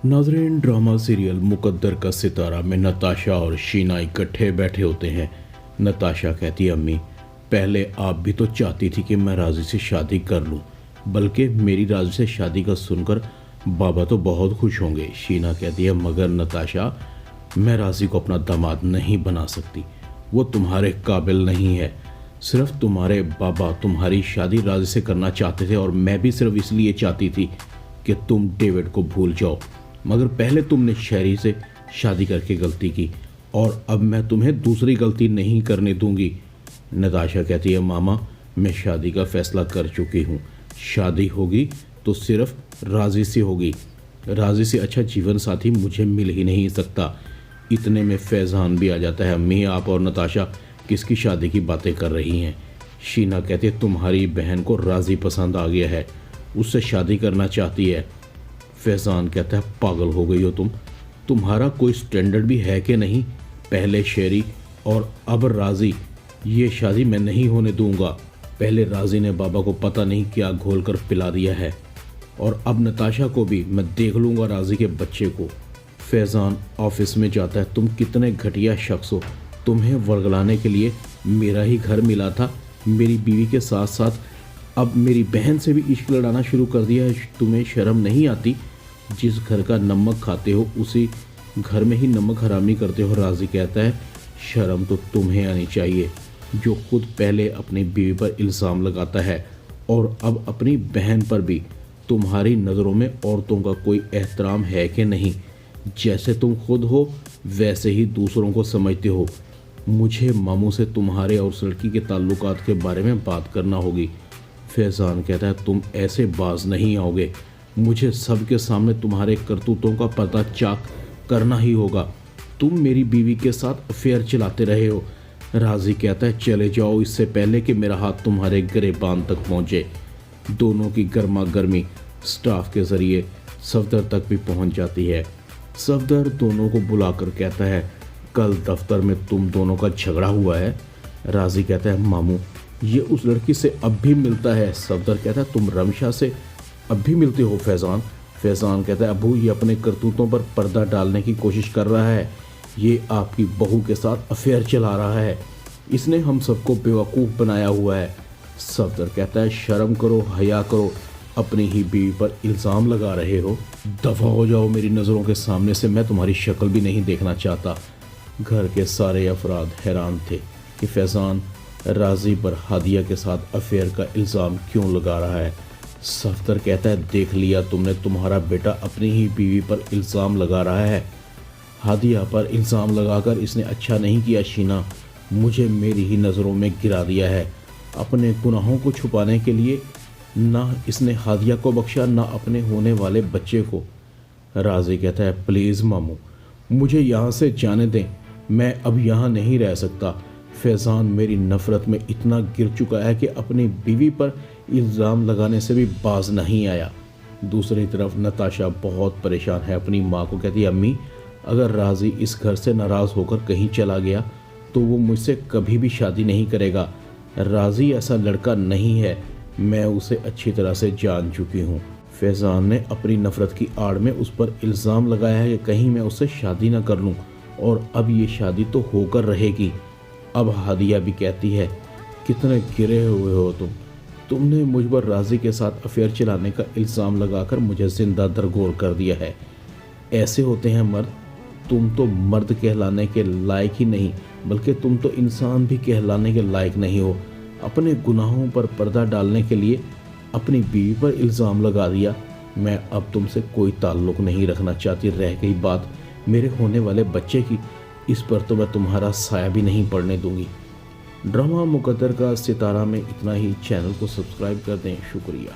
नाजरीन, drama serial मुकद्दर का सितारा में नताशा और शीना इकट्ठे बैठे होते हैं। नताशा कहती है, अम्मी पहले आप भी तो चाहती थी कि मैं राजी से शादी कर लूं, बल्कि मेरी राजी से शादी का सुनकर बाबा तो बहुत खुश होंगे। शीना कहती है, मगर नताशा मैं राजी को अपना दामाद नहीं बना सकती, वो तुम्हारे काबिल नहीं है। सिर्फ तुम्हारे बाबा तुम्हारी शादी राजी से करना चाहते थे और मैं भी सिर्फ इसलिए चाहती थी कि तुम डेविड को भूल जाओ, मगर पहले तुमने शहरी से शादी करके गलती की और अब मैं तुम्हें दूसरी गलती नहीं करने दूंगी। नताशा कहती है, मामा मैं शादी का फैसला कर चुकी हूँ, शादी होगी तो सिर्फ राजी से होगी, राजी से अच्छा जीवन साथी मुझे मिल ही नहीं सकता। इतने में फैज़ान भी आ जाता है, अम्मी आप और नताशा किसकी शादी की बातें कर रही हैं। शीना कहती है, तुम्हारी बहन को राजी पसंद आ गया है, उससे शादी करना चाहती है। फैज़ान कहता है, पागल हो गई हो तुम, तुम्हारा कोई स्टैंडर्ड भी है कि नहीं, पहले शेरी और अब राजी, ये शादी मैं नहीं होने दूंगा। पहले राजी ने बाबा को पता नहीं क्या घोल कर पिला दिया है और अब नताशा को भी मैं देख लूँगा राजी के बच्चे को। फैज़ान ऑफिस में जाता है, तुम कितने घटिया शख्स हो, तुम्हें वर्गलाने के लिए मेरा ही घर मिला था, मेरी बीवी के साथ साथ अब मेरी बहन से भी इश्क लड़ाना शुरू कर दिया है, तुम्हें शर्म नहीं आती? जिस घर का नमक खाते हो उसी घर में ही नमक हरामी करते हो। राजी कहता है, शर्म तो तुम्हें आनी चाहिए जो खुद पहले अपनी बीवी पर इल्ज़ाम लगाता है और अब अपनी बहन पर भी। तुम्हारी नज़रों में औरतों का कोई एहतराम है कि नहीं? जैसे तुम खुद हो वैसे ही दूसरों को समझते हो। मुझे मामू से तुम्हारे और उस लड़की के ताल्लुकात के बारे में बात करना होगी। फैज़ान कहता है, तुम ऐसे बाज नहीं आओगे, मुझे सबके सामने तुम्हारे करतूतों का पर्दा चाक करना ही होगा। तुम मेरी बीवी के साथ अफेयर चलाते रहे हो। राजी कहता है, चले जाओ इससे पहले कि मेरा हाथ तुम्हारे गिरेबान तक पहुँचे। दोनों की गर्मा गर्मी स्टाफ के ज़रिए सफदर तक भी पहुँच जाती है। सफदर दोनों को बुलाकर कहता है, कल दफ्तर में तुम दोनों का झगड़ा हुआ है। राजी कहता है, मामू ये उस लड़की से अब भी मिलता है। सफदर कहता है, तुम रमशा से अब भी मिलते हो फैज़ान? फैज़ान कहता है, अबू ये अपने करतूतों पर पर्दा डालने की कोशिश कर रहा है, ये आपकी बहू के साथ अफेयर चला रहा है, इसने हम सबको बेवकूफ़ बनाया हुआ है। सफदर कहता है, शर्म करो, हया करो, अपनी ही बीवी पर इल्ज़ाम लगा रहे हो, दफ़ा हो जाओ मेरी नज़रों के सामने से, मैं तुम्हारी शक्ल भी नहीं देखना चाहता। घर के सारे अफराद हैरान थे कि फैज़ान राजी पर हादिया के साथ अफेयर का इल्ज़ाम क्यों लगा रहा है। सफदर कहता है, देख लिया तुमने, तुम्हारा बेटा अपनी ही बीवी पर इल्ज़ाम लगा रहा है। हादिया पर इल्ज़ाम लगाकर इसने अच्छा नहीं किया शीना, मुझे मेरी ही नज़रों में गिरा दिया है। अपने गुनाहों को छुपाने के लिए ना इसने हादिया को बख्शा, ना अपने होने वाले बच्चे को। राजी कहता है, प्लीज़ मामू मुझे यहाँ से जाने दें, मैं अब यहाँ नहीं रह सकता। फैज़ान मेरी नफ़रत में इतना गिर चुका है कि अपनी बीवी पर इल्ज़ाम लगाने से भी बाज नहीं आया। दूसरी तरफ नताशा बहुत परेशान है, अपनी माँ को कहती है, अम्मी अगर राजी इस घर से नाराज़ होकर कहीं चला गया तो वो मुझसे कभी भी शादी नहीं करेगा। राजी ऐसा लड़का नहीं है, मैं उसे अच्छी तरह से जान चुकी हूँ। फैज़ान ने अपनी नफ़रत की आड़ में उस पर इल्ज़ाम लगाया है कि कहीं मैं उससे शादी ना कर लूँ, और अब ये शादी तो होकर रहेगी। अब हादिया भी कहती है, कितने गिरे हुए हो तुमने मुझ पर राजी के साथ अफेयर चलाने का इल्ज़ाम लगाकर मुझे ज़िंदा दरगोर कर दिया है। ऐसे होते हैं मर्द, तुम तो मर्द कहलाने के लायक ही नहीं, बल्कि तुम तो इंसान भी कहलाने के लायक नहीं हो। अपने गुनाहों पर पर्दा डालने के लिए अपनी बीवी पर इल्ज़ाम लगा दिया। मैं अब तुमसे कोई ताल्लुक़ नहीं रखना चाहती। रह गई बात मेरे होने वाले बच्चे की, इस पर तो मैं तुम्हारा साया भी नहीं पड़ने दूंगी। ड्रामा मुकद्दर का सितारा में इतना ही। चैनल को सब्सक्राइब कर दें। शुक्रिया।